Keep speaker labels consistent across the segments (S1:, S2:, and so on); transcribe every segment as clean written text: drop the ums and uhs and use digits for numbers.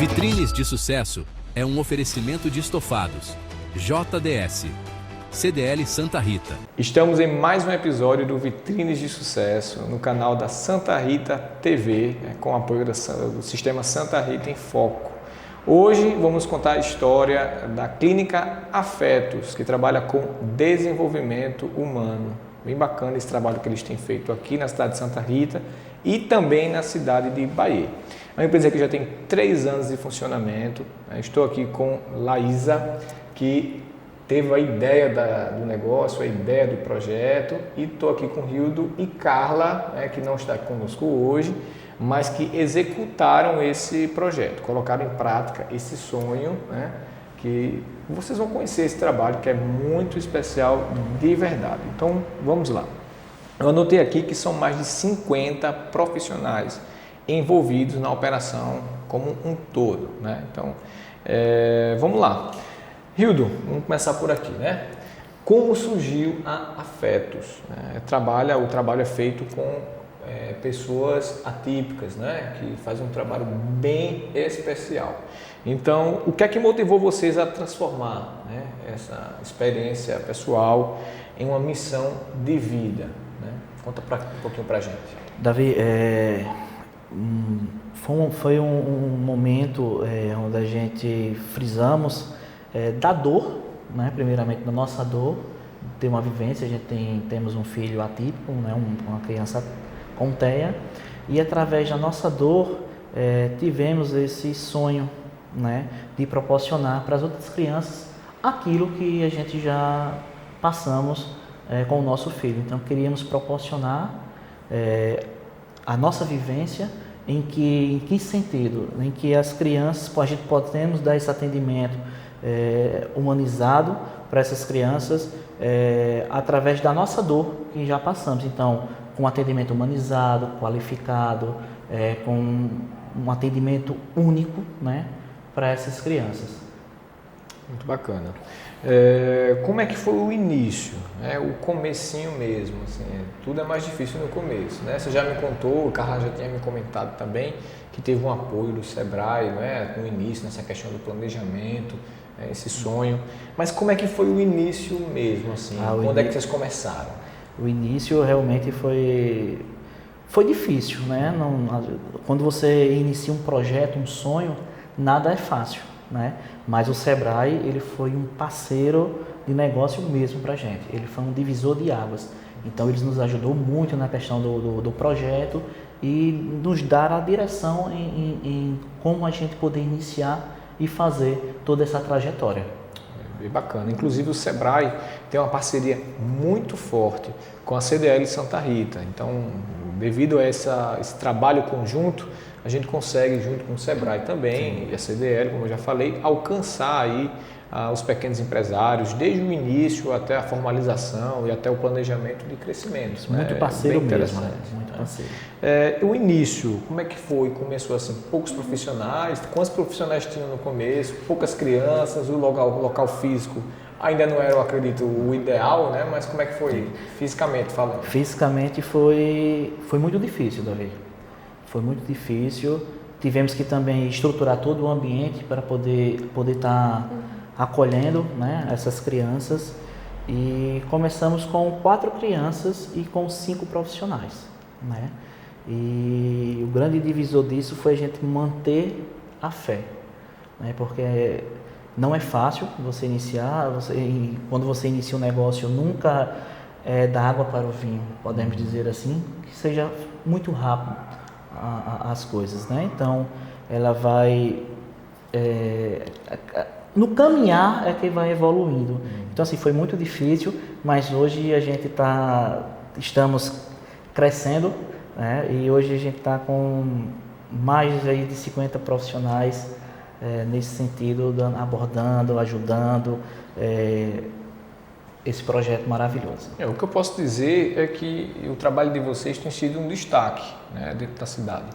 S1: Vitrines de Sucesso é um oferecimento de estofados. JDS. CDL Santa Rita.
S2: Estamos em mais um episódio do Vitrines de Sucesso no canal da Santa Rita TV, com apoio do Sistema Santa Rita em Foco. Hoje vamos contar a história da Clínica Afetos, que trabalha com desenvolvimento humano. Bem bacana esse trabalho que eles têm feito aqui na cidade de Santa Rita e também na cidade de Bahia. É uma empresa que já tem 3 anos de funcionamento. Estou aqui com Laísa, que teve a ideia do negócio, a ideia do projeto, e estou aqui com Hildo e Carla, que não está conosco hoje, mas que executaram esse projeto, colocaram em prática esse sonho, que vocês vão conhecer esse trabalho que é muito especial de verdade. Então vamos lá. Eu anotei aqui que são mais de 50 profissionais envolvidos na operação como um todo, Então vamos lá. Hildo, vamos começar por aqui, Como surgiu a Afetos? O trabalho é feito com pessoas atípicas, que fazem um trabalho bem especial. Então, o que é que motivou vocês a transformar essa experiência pessoal em uma missão de vida? Conta um pouquinho pra gente.
S3: Davi, foi um momento onde a gente frisamos da dor, primeiramente da nossa dor, ter uma vivência. A gente temos um filho atípico, uma criança com TEA, e através da nossa dor tivemos esse sonho, de proporcionar para as outras crianças aquilo que a gente já passamos com o nosso filho. Então queríamos proporcionar a nossa vivência. Em que sentido? Em que as crianças, a gente podemos dar esse atendimento humanizado para essas crianças através da nossa dor que já passamos. Então, com atendimento humanizado, qualificado, com um atendimento único, para essas crianças.
S2: Muito bacana. Como é que foi o início, o comecinho mesmo? Assim, tudo é mais difícil no começo, Você já me contou, o Carla já tinha me comentado também, que teve um apoio do Sebrae, no início, nessa questão do planejamento, esse sonho. Mas como é que foi o início mesmo, assim? Quando é que vocês começaram?
S3: O início realmente foi difícil, Quando você inicia um projeto, um sonho, nada é fácil, Mas o Sebrae, ele foi um parceiro de negócio mesmo para a gente. Ele foi um divisor de águas. Então, ele nos ajudou muito na questão do projeto e nos dar a direção em como a gente poder iniciar e fazer toda essa trajetória.
S2: Bem bacana. Inclusive, o Sebrae tem uma parceria muito forte com a CDL Santa Rita. Então, devido a esse trabalho conjunto, a gente consegue, junto com o Sebrae também, e a CDL, como eu já falei, alcançar aí os pequenos empresários, desde o início até a formalização e até o planejamento de crescimento.
S3: Muito parceiro mesmo, muito parceiro.
S2: O início, como é que foi? Começou assim, poucos profissionais, quantos profissionais tinham no começo, poucas crianças, o local físico ainda não era, eu acredito, o ideal, Mas como é que foi fisicamente falando?
S3: Fisicamente foi muito difícil, Davi. Foi muito difícil. Tivemos que também estruturar todo o ambiente para poder estar acolhendo, essas crianças. E começamos com 4 crianças e com 5 profissionais, E o grande divisor disso foi a gente manter a fé, Porque não é fácil você iniciar. Quando você inicia um negócio, nunca é da água para o vinho, podemos dizer assim, que seja muito rápido as coisas, Então, ela vai no caminhar é que vai evoluindo. Então, assim, foi muito difícil, mas hoje estamos crescendo, E hoje a gente está com mais aí de 50 profissionais nesse sentido, abordando, ajudando esse projeto maravilhoso.
S2: O que eu posso dizer é que o trabalho de vocês tem sido um destaque, dentro da cidade.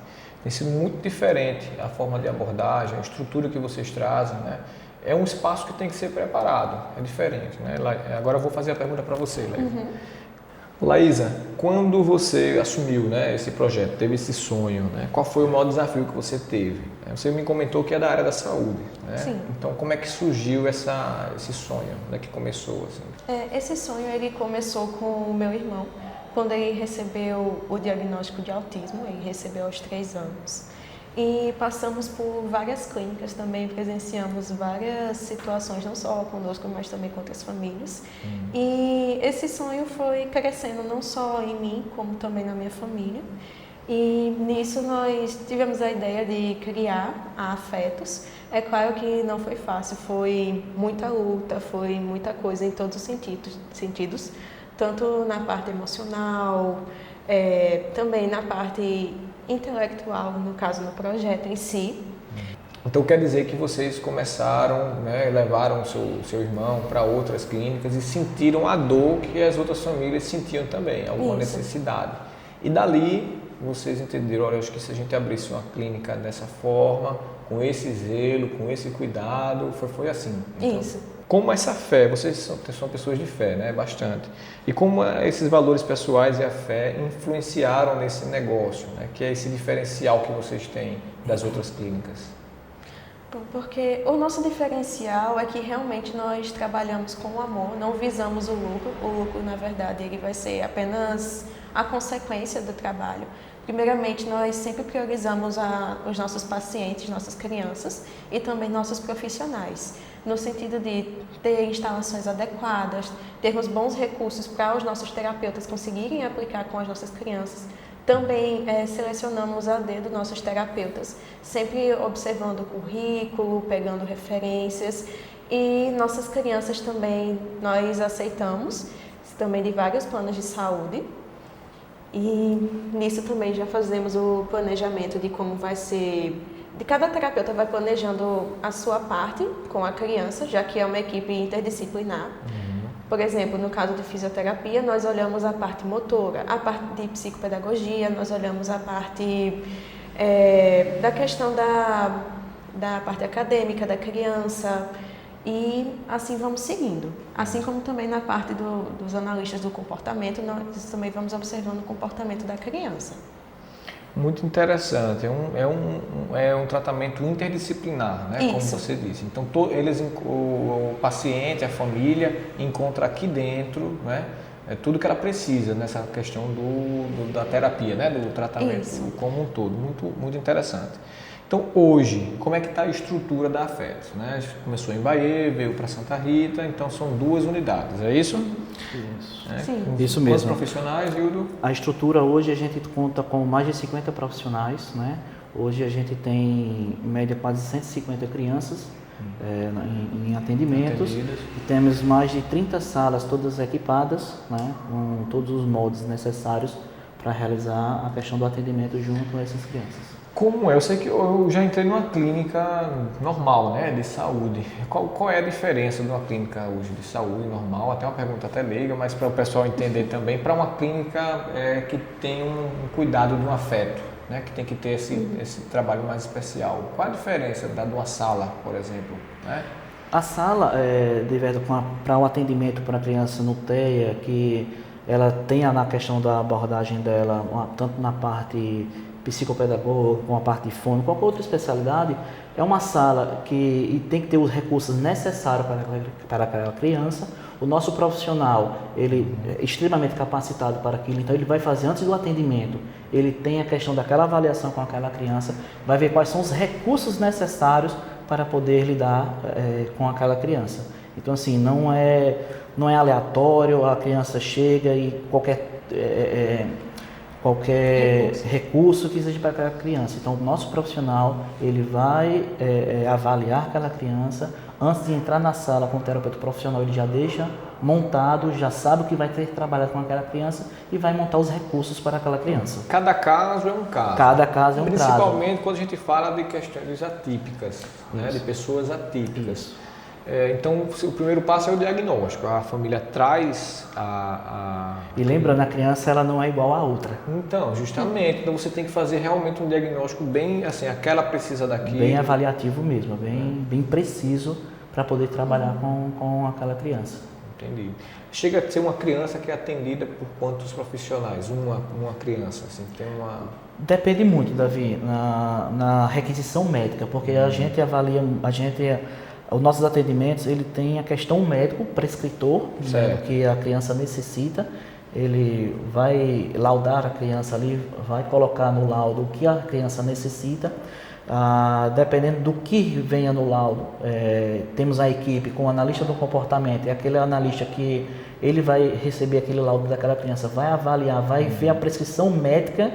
S2: Tem sido muito diferente a forma de abordagem, a estrutura que vocês trazem, É um espaço que tem que ser preparado, é diferente, Agora eu vou fazer a pergunta para você, Leila. Laísa, quando você assumiu, né, esse projeto, teve esse sonho, né, qual foi o maior desafio que você teve? Você me comentou que é da área da saúde, né?
S4: Sim.
S2: Então, como é que surgiu esse sonho? Onde é que começou? Assim?
S4: Esse sonho ele começou com o meu irmão, quando ele recebeu o diagnóstico de autismo, ele recebeu aos 3 anos. E passamos por várias clínicas também, presenciamos várias situações, não só conosco, mas também com outras famílias. E esse sonho foi crescendo não só em mim, como também na minha família. E nisso nós tivemos a ideia de criar a Afetos. É claro que não foi fácil, foi muita luta, foi muita coisa em todos os sentidos, tanto na parte emocional, também na parte intelectual, no caso no projeto em si.
S2: Então quer dizer que vocês começaram, né, levaram o seu irmão para outras clínicas e sentiram a dor que as outras famílias sentiam também, alguma necessidade. E dali vocês entenderam, olha, acho que se a gente abrisse uma clínica dessa forma, com esse zelo, com esse cuidado, foi assim. Então,
S4: Isso.
S2: como essa fé, vocês são pessoas de fé, né, bastante, e como esses valores pessoais e a fé influenciaram nesse negócio, né, que é esse diferencial que vocês têm das outras clínicas?
S4: Porque o nosso diferencial é que realmente nós trabalhamos com amor, não visamos o lucro. O lucro, na verdade, ele vai ser apenas a consequência do trabalho. Primeiramente, nós sempre priorizamos os nossos pacientes, nossas crianças e também nossos profissionais, no sentido de ter instalações adequadas, termos bons recursos para os nossos terapeutas conseguirem aplicar com as nossas crianças. Também selecionamos a dedo nossos terapeutas, sempre observando o currículo, pegando referências, e nossas crianças também nós aceitamos, também de vários planos de saúde, e nisso também já fazemos o planejamento de como vai ser, de cada terapeuta vai planejando a sua parte com a criança, já que é uma equipe interdisciplinar. Por exemplo, no caso de fisioterapia, nós olhamos a parte motora, a parte de psicopedagogia, nós olhamos a parte da questão da parte acadêmica da criança e assim vamos seguindo. Assim como também na parte dos analistas do comportamento, nós também vamos observando o comportamento da criança.
S2: Muito interessante, é um tratamento interdisciplinar, né? Como você disse. Então, o paciente, a família, encontra aqui dentro, né, tudo que ela precisa nessa questão da terapia, né, do tratamento como um todo. Muito, muito interessante. Então, hoje, como é que está a estrutura da Afetos, né? A gente começou em Bahia, veio para Santa Rita, então são 2 unidades, é isso?
S3: Isso.
S4: Sim.
S3: Isso mesmo.
S2: Quantos profissionais, Hildo?
S3: A estrutura hoje a gente conta com mais de 50 profissionais, né? Hoje a gente tem em média quase 150 crianças em atendimentos. E temos mais de 30 salas todas equipadas, né? Com todos os moldes necessários para realizar a questão do atendimento junto a essas crianças.
S2: Como é? Eu sei que eu já entrei numa clínica normal, né, de saúde. Qual é a diferença de uma clínica hoje de saúde normal? Até uma pergunta até leiga, mas para o pessoal entender também, para uma clínica que tem um cuidado de um afeto, né, que tem que ter esse trabalho mais especial. Qual a diferença de uma sala, por exemplo? Né?
S3: A sala, para o atendimento para a criança no TEA, que ela tenha na questão da abordagem dela, tanto na parte psicopedagógica, com a parte de fono, qualquer outra especialidade, é uma sala que tem que ter os recursos necessários para aquela criança. O nosso profissional, ele é extremamente capacitado para aquilo, então ele vai fazer antes do atendimento, ele tem a questão daquela avaliação com aquela criança, vai ver quais são os recursos necessários para poder lidar com aquela criança. Então, assim, não é aleatório, a criança chega e qualquer recurso que seja para aquela criança. Então, o nosso profissional, ele vai avaliar aquela criança. Antes de entrar na sala com o terapeuta profissional, ele já deixa montado, já sabe o que vai ter que trabalhar com aquela criança e vai montar os recursos para aquela criança.
S2: Cada caso é um caso.
S3: Cada caso é um caso.
S2: Principalmente quando a gente fala de questões atípicas, né, de pessoas atípicas. Isso. Então, o primeiro passo é o diagnóstico. A família traz
S3: E lembrando, a criança ela não é igual à outra.
S2: Então, justamente. Então, você tem que fazer realmente um diagnóstico bem assim, aquela precisa daquilo.
S3: Bem avaliativo mesmo, bem preciso para poder trabalhar com aquela criança.
S2: Entendi. Chega a ser uma criança que é atendida por quantos profissionais? Uma criança, assim, tem uma...
S3: Depende muito, Davi, na requisição médica, porque a gente avalia, os nossos atendimentos, ele tem a questão médico, prescritor, né, do que a criança necessita, ele vai laudar a criança ali, vai colocar no laudo o que a criança necessita. Dependendo do que venha no laudo, temos a equipe com o analista do comportamento, é aquele analista que ele vai receber aquele laudo daquela criança, vai avaliar, vai ver a prescrição médica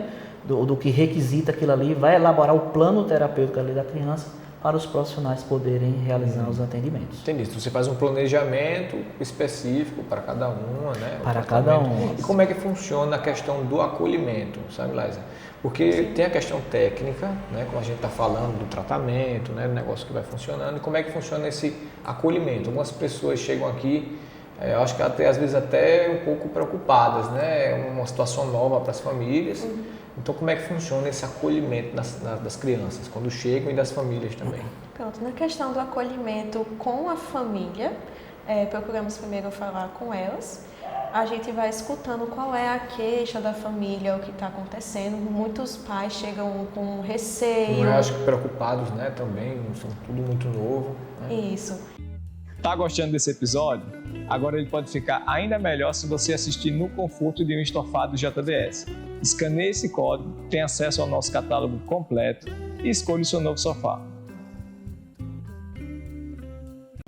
S3: do que requisita aquilo ali, vai elaborar o plano terapêutico ali da criança para os profissionais poderem realizar os atendimentos.
S2: Entendi. Então, você faz um planejamento específico para cada uma, né?
S3: Para cada um.
S2: E como é que funciona a questão do acolhimento, sabe, Laísa? Porque tem a questão técnica, né, como a gente está falando do tratamento, né, do negócio que vai funcionando, e como é que funciona esse acolhimento. Algumas pessoas chegam aqui, eu acho que até, às vezes até um pouco preocupadas, né, é uma situação nova para as famílias. Então, como é que funciona esse acolhimento das crianças, quando chegam, e das famílias também?
S4: Pronto, na questão do acolhimento com a família, procuramos primeiro falar com elas. A gente vai escutando qual é a queixa da família, o que está acontecendo. Muitos pais chegam com receio.
S2: Eu acho que preocupados, né, também, são tudo muito novo. Né?
S4: Isso.
S2: Tá gostando desse episódio? Agora ele pode ficar ainda melhor se você assistir no conforto de um estofado JDS. Escaneie esse código, tem acesso ao nosso catálogo completo e escolha o seu novo sofá.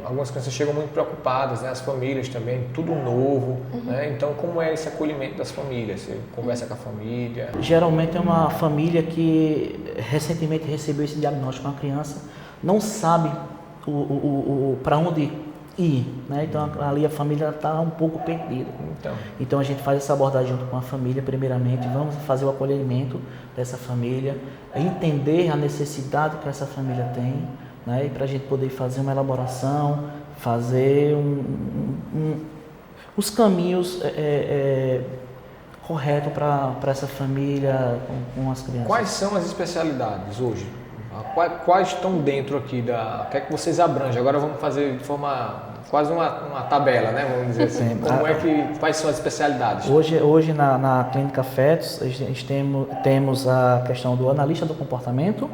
S2: Algumas crianças chegam muito preocupadas, né? As famílias também, tudo novo, né? Então, como é esse acolhimento das famílias? Você conversa com a família?
S3: Geralmente é uma família que recentemente recebeu esse diagnóstico com a criança, não sabe para onde ir, né? Então ali a família está um pouco perdida. Então a gente faz essa abordagem junto com a família, primeiramente, vamos fazer o acolhimento dessa família, entender a necessidade que essa família tem, né? E para a gente poder fazer uma elaboração, fazer os caminhos corretos para essa família com as crianças.
S2: Quais são as especialidades hoje? Quais estão dentro aqui o que é que vocês abrangem? Agora vamos fazer de forma quase uma tabela, né? Vamos dizer assim. Quais são as especialidades?
S3: Hoje na Clínica Fetos, a gente temos a questão do analista do comportamento,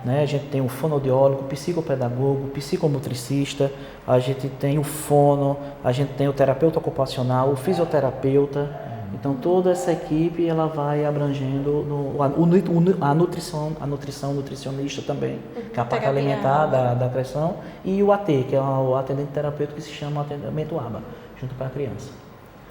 S3: né? A gente tem o fonoaudiólogo, psicopedagogo, psicomotricista, a gente tem o fono, a gente tem o terapeuta ocupacional, o fisioterapeuta. Então toda essa equipe ela vai abrangendo a nutrição, o nutricionista também, que é a parte alimentar da criação, e o AT, que é o atendente terapêutico que se chama atendimento ABA, junto para a criança.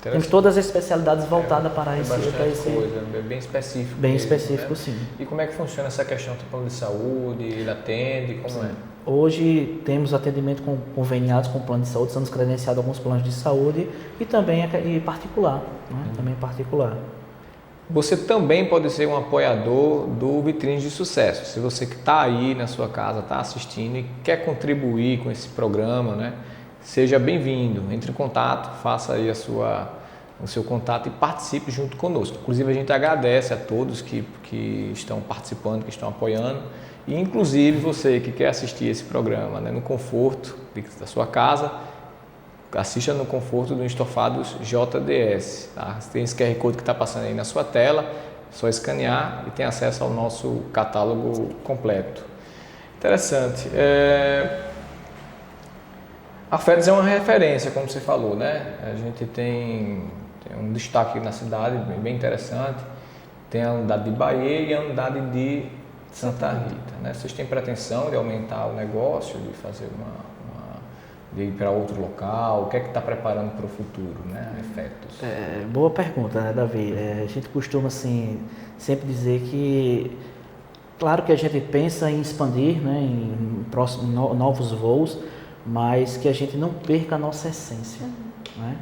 S3: Temos todas as especialidades voltadas para esse
S2: coisa, bem específico.
S3: Bem
S2: mesmo,
S3: específico,
S2: né?
S3: Sim.
S2: E como é que funciona essa questão do plano de saúde? Ele atende? Como é?
S3: Hoje temos atendimento conveniados com o plano de saúde, estamos credenciados a alguns planos de saúde e também particular, né? Também particular.
S2: Você também pode ser um apoiador do Vitrines de Sucesso. Se você que está aí na sua casa, está assistindo e quer contribuir com esse programa, né? Seja bem-vindo. Entre em contato, faça aí o seu contato e participe junto conosco. Inclusive, a gente agradece a todos que estão participando, que estão apoiando. E, inclusive, você que quer assistir esse programa, né, no conforto da sua casa, assista no conforto do Estofados JDS. Tá? Tem esse QR Code que está passando aí na sua tela, é só escanear e tem acesso ao nosso catálogo completo. Interessante. A Fetos é uma referência, como você falou, né? A gente tem um destaque na cidade bem interessante. Tem a unidade de Bahia e a unidade de Santa Rita, né? Vocês têm pretensão de aumentar o negócio, de fazer de ir para outro local? O que é que está preparando para o futuro, né? Fetos.
S3: Boa pergunta, né, Davi? A gente costuma assim sempre dizer que, claro que a gente pensa em expandir, né, em novos voos, mas que a gente não perca a nossa essência, né?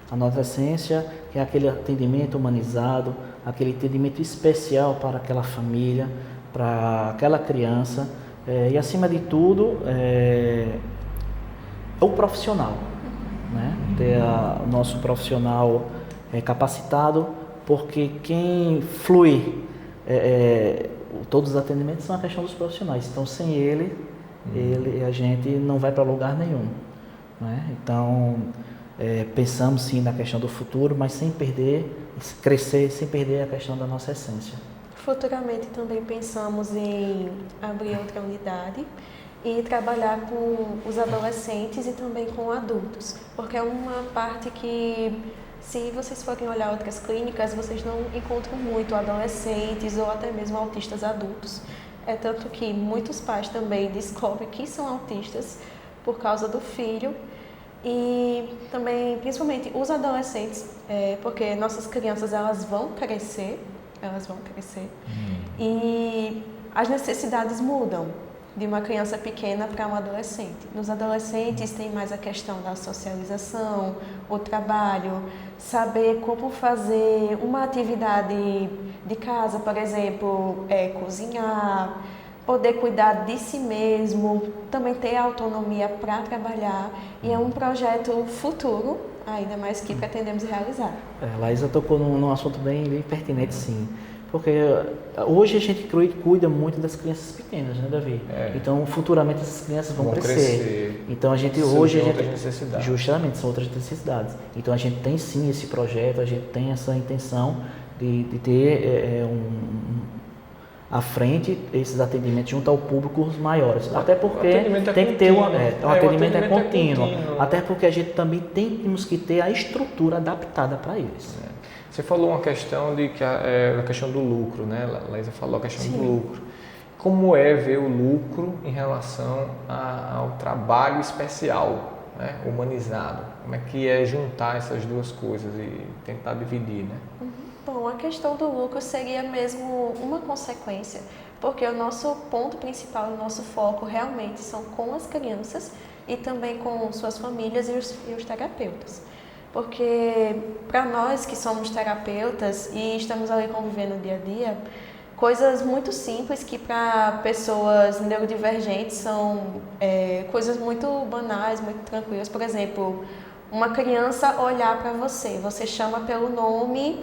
S3: A nossa essência, que é aquele atendimento humanizado, aquele atendimento especial para aquela família, para aquela criança, e acima de tudo o profissional, né? Ter o nosso profissional capacitado, porque quem flui todos os atendimentos são a questão dos profissionais. Então, sem ele a gente não vai para lugar nenhum, né? Então, pensamos sim na questão do futuro, mas sem crescer, sem perder a questão da nossa essência.
S4: Futuramente também pensamos em abrir outra unidade e trabalhar com os adolescentes e também com adultos, porque é uma parte que, se vocês forem olhar outras clínicas, vocês não encontram muito adolescentes ou até mesmo autistas adultos. É tanto que muitos pais também descobrem que são autistas por causa do filho. E também, principalmente os adolescentes, porque nossas crianças elas vão crescer e as necessidades mudam de uma criança pequena para um adolescente. Nos adolescentes tem mais a questão da socialização, o trabalho, saber como fazer uma atividade de casa, por exemplo, cozinhar, poder cuidar de si mesmo, também ter autonomia para trabalhar, e é um projeto futuro, ainda mais que pretendemos realizar.
S3: Laísa tocou num assunto bem pertinente, sim, porque hoje a gente cuida muito das crianças pequenas, né, Davi? Então, futuramente essas crianças vão crescer. Então,
S2: necessidades.
S3: Justamente, são outras necessidades. Então, a gente tem sim esse projeto, a gente tem essa intenção de ter à frente esses atendimentos junto ao público maiores, até porque tem que ter o atendimento é contínuo, até porque a gente também temos que ter a estrutura adaptada para eles.
S2: Você falou uma questão a questão do lucro, né? Laísa falou a questão do lucro. Como é ver o lucro em relação ao trabalho especial, né? Humanizado? Como é que é juntar essas duas coisas e tentar dividir, né?
S4: Bom, a questão do lucro seria mesmo uma consequência, porque o nosso ponto principal, o nosso foco realmente são com as crianças e também com suas famílias e os terapeutas. Porque para nós que somos terapeutas e estamos ali convivendo dia a dia, coisas muito simples que para pessoas neurodivergentes são coisas muito banais, muito tranquilas. Por exemplo, uma criança olhar para você, você chama pelo nome,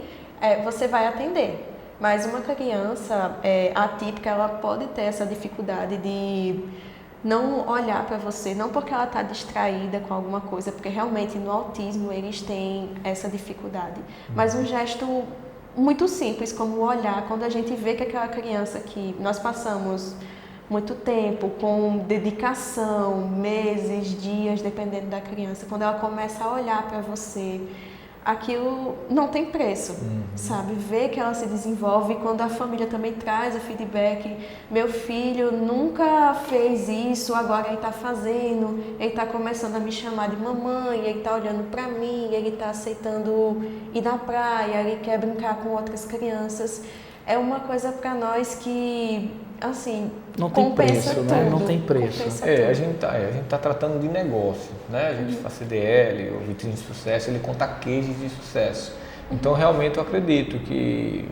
S4: você vai atender. Mas uma criança atípica, ela pode ter essa dificuldade de não olhar para você, não porque ela está distraída com alguma coisa, porque realmente no autismo eles têm essa dificuldade. Mas um gesto muito simples, como olhar, quando a gente vê que aquela criança que nós passamos muito tempo, com dedicação, meses, dias, dependendo da criança, quando ela começa a olhar para você, aquilo não tem preço, sabe? Ver que ela se desenvolve, quando a família também traz o feedback, meu filho nunca fez isso, agora ele está fazendo, ele está começando a me chamar de mamãe, ele está olhando para mim, ele está aceitando ir na praia, ele quer brincar com outras crianças. É uma coisa para nós que, assim,
S3: não tem preço,
S4: tudo,
S3: né? Não tem preço.
S2: A gente tá tratando de negócio, né? A gente faz CDL, o Vitrine de Sucesso, ele conta cases de sucesso. Então, realmente, eu acredito que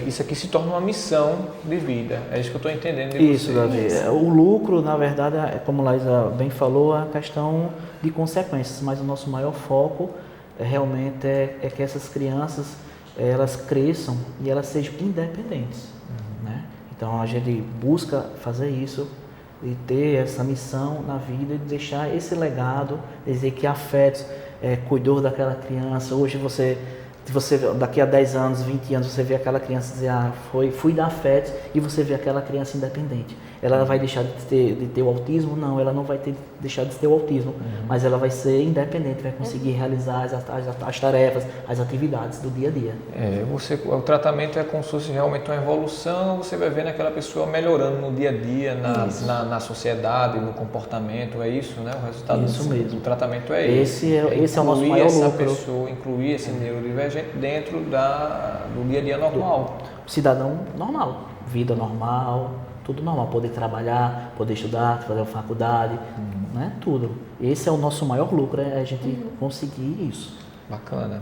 S2: isso aqui se torna uma missão de vida. É isso que eu estou entendendo de
S3: isso, Davi. O lucro, na verdade, como a Laísa bem falou, é a questão de consequências, mas o nosso maior foco realmente é que essas crianças elas cresçam e elas sejam independentes, né? Então a gente busca fazer isso e ter essa missão na vida de deixar esse legado, dizer que afetos cuidou daquela criança. Hoje você daqui a 10 anos, 20 anos, você vê aquela criança dizer, fui dar afetos, e você vê aquela criança independente. Ela vai deixar de ter o autismo? Não, ela não vai deixar de ter o autismo, mas ela vai ser independente, vai conseguir realizar as tarefas, as atividades do dia a dia.
S2: O tratamento é como se fosse realmente uma evolução, você vai vendo aquela pessoa melhorando no dia a dia, na sociedade, no comportamento, é isso, né? O resultado do tratamento é esse.
S3: Esse é o nosso maior lucro.
S2: Incluir esse neurodivergente dentro do dia a dia normal.
S3: Cidadão normal, vida normal, tudo normal, poder trabalhar, poder estudar, fazer a faculdade, né? Tudo. Esse é o nosso maior lucro, é a gente conseguir isso.
S2: Bacana.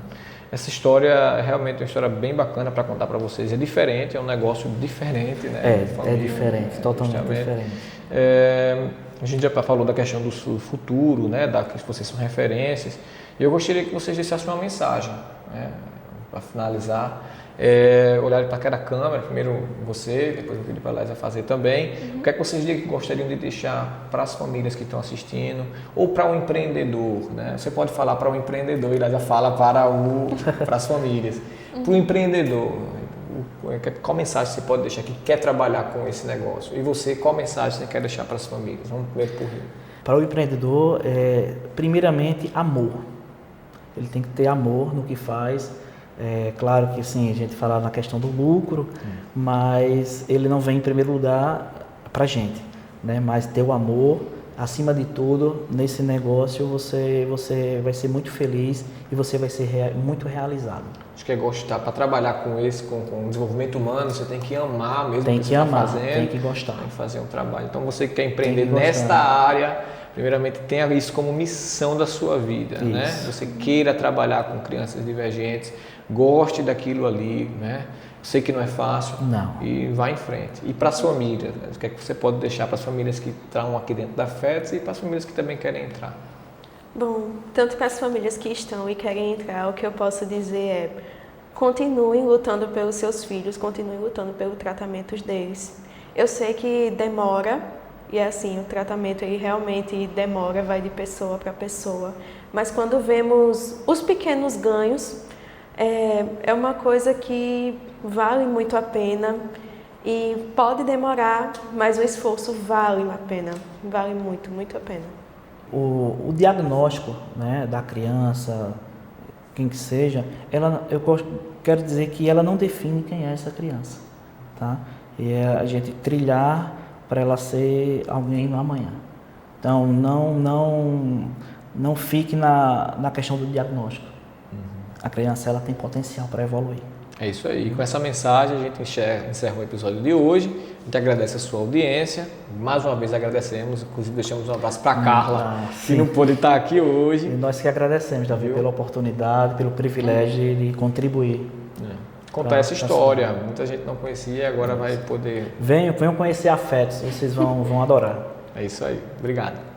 S2: Essa história realmente é uma história bem bacana para contar para vocês. É diferente, é um negócio diferente, né?
S3: É diferente, totalmente diferente.
S2: A gente já falou da questão do futuro, né? Que vocês são referências. E eu gostaria que vocês deixassem uma mensagem, né? Para finalizar. olharem para cada câmera, primeiro você, depois eu vou pedir para a Laísa fazer também. O que é que vocês gostariam de deixar para as famílias que estão assistindo ou para o empreendedor, né? Você pode falar para o empreendedor e a Laísa fala para as famílias. Para o empreendedor, qual mensagem você pode deixar que quer trabalhar com esse negócio? E você, qual mensagem você quer deixar para as famílias? Vamos primeiro por Rio.
S3: Para o empreendedor, primeiramente, amor. Ele tem que ter amor no que faz. Claro que sim, a gente fala na questão do lucro, mas ele não vem em primeiro lugar para a gente, né? Mas ter o amor, acima de tudo, nesse negócio você vai ser muito feliz e você vai ser muito realizado.
S2: Acho que é gostar, para trabalhar com o desenvolvimento humano, você tem que amar mesmo
S3: tem
S2: o que
S3: que
S2: você
S3: amar,
S2: está fazendo.
S3: tem que gostar.
S2: Tem que fazer um trabalho. Então você que quer empreender nesta área, primeiramente tenha isso como missão da sua vida,
S3: Isso.
S2: né? Você queira trabalhar com crianças divergentes, goste daquilo ali, né? Sei que não é fácil.
S3: Não.
S2: E vá em frente. E para as famílias, né? O que é que você pode deixar para as famílias que estão aqui dentro da FETS e para as famílias que também querem entrar?
S4: Bom, tanto para as famílias que estão e querem entrar, o que eu posso dizer é: continuem lutando pelos seus filhos, continuem lutando pelo tratamento deles. Eu sei que demora, e é assim, o tratamento ele realmente demora, vai de pessoa para pessoa, mas quando vemos os pequenos ganhos, é uma coisa que vale muito a pena e pode demorar, mas o esforço vale a pena, vale muito, muito a pena.
S3: O diagnóstico, né, da criança, quem que seja, quero dizer que ela não define quem é essa criança, tá? E é a gente trilhar para ela ser alguém no amanhã. Então, não fique na questão do diagnóstico. A criança ela tem potencial para evoluir.
S2: É isso aí. E com essa mensagem a gente encerra o episódio de hoje. A gente agradece a sua audiência. Mais uma vez agradecemos. Inclusive deixamos um abraço para a Carla, que não pôde estar aqui hoje.
S3: E nós que agradecemos, Davi, pela oportunidade, pelo privilégio de contribuir.
S2: Contar essa história. Muita gente não conhecia e agora vai poder...
S3: Venham conhecer a FETS, vocês vão adorar.
S2: É isso aí. Obrigado.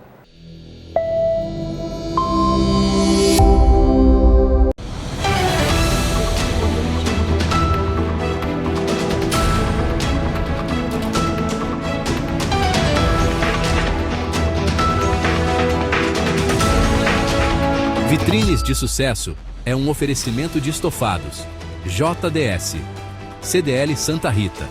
S1: Vitrines de Sucesso é um oferecimento de estofados. JDS. CDL Santa Rita.